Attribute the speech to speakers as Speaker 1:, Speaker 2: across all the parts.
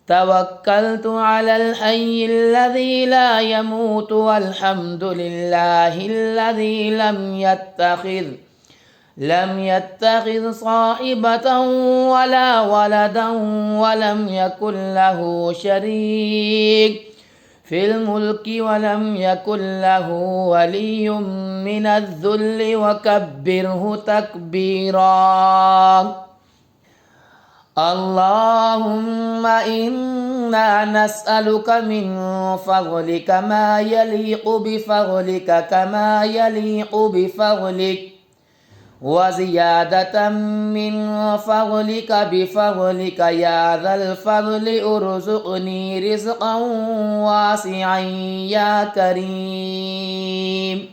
Speaker 1: توكلت على الحي الذي لا يموت والحمد لله الذي لم يتخذ صاحبة ولا ولدا ولم يكن له شريك في الملك ولم يكن له ولي من الذل وكبره تكبيرا. اللهم إنا نسألك من فضلك ما يليق بفضلك وزيادة من فضلك بفضلك يا ذا الفضل ارزقني رزقا واسعا يا كريم.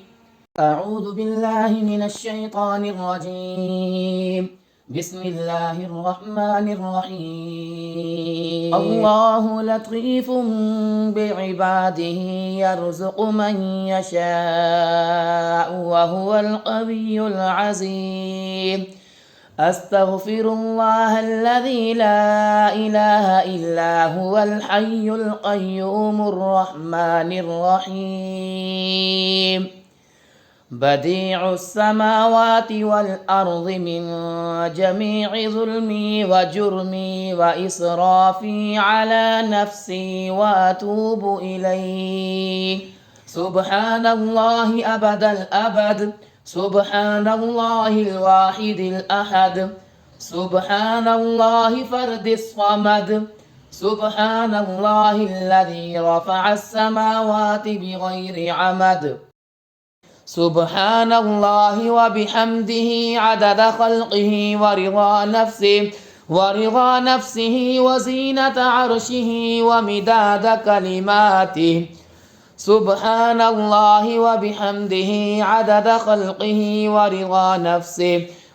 Speaker 1: أعوذ بالله من الشيطان الرجيم. بسم الله الرحمن الرحيم. الله لطيف بعباده يرزق من يشاء وهو القوي العزيز. أستغفر الله الذي لا إله إلا هو الحي القيوم الرحمن الرحيم. بديع السماوات والأرض من جميع ظلمي وجرمي وإسرافي على نفسي وأتوب إليه. سبحان الله أبد الأبد. سبحان الله الواحد الأحد. سبحان الله فرد الصمد. سبحان الله الذي رفع السماوات بغير عمد. سبحان الله وبحمده عدد خلقه ورضا نفسه وزينة عرشه ومداد كلماته. سبحان الله وبحمده عدد خلقه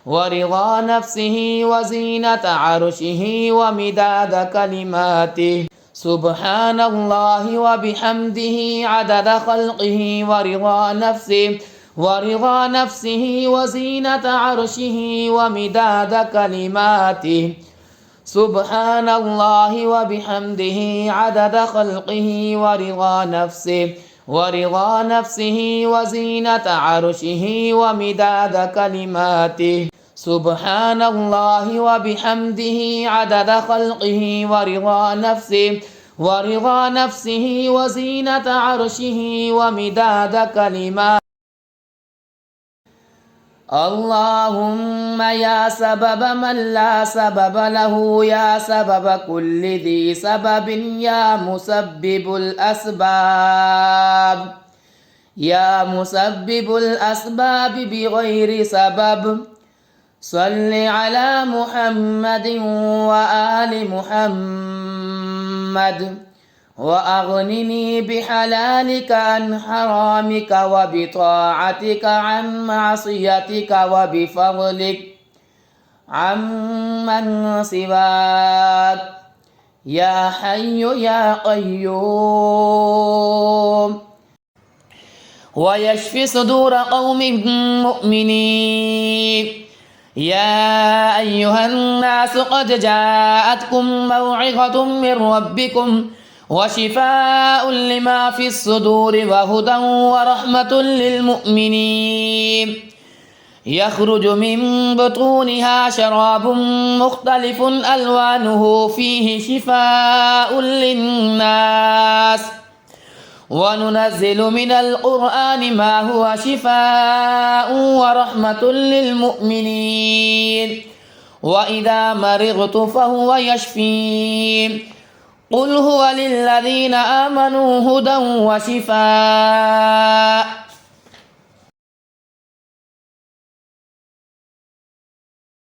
Speaker 1: ورضا نفسه وزينة عرشه ومداد كلماته. سبحان الله وبحمده عدد خلقه ورضا نفسه وزينة عرشه ومداد كلماته. سبحان الله وبحمده عدد خلقه ورضا نفسه وزينة عرشه ومداد كلماته. سبحان الله وبحمده عدد خلقه ورضا نفسه وزينة عرشه ومداد كلماته. اللهم يا سبب من لا سبب له يا سبب كل ذي سبب يا مسبب الأسباب بغير سبب. صل على محمد وآل محمد وأغنني بحلالك عن حرامك وبطاعتك عن معصيتك وبفضلك عمن سواك يا حي يا قيوم. ويشفي صدور قوم مؤمنين. يا أيها الناس قد جاءتكم موعظة من ربكم وشفاء لما في الصدور وهدى ورحمة للمؤمنين. يخرج من بطونها شراب مختلف ألوانه فيه شفاء للناس وننزل من القرآن ما هو شفاء ورحمة للمؤمنين. وإذا مرضت فهو يشفين. قل هو للذين آمنوا هدى وشفاء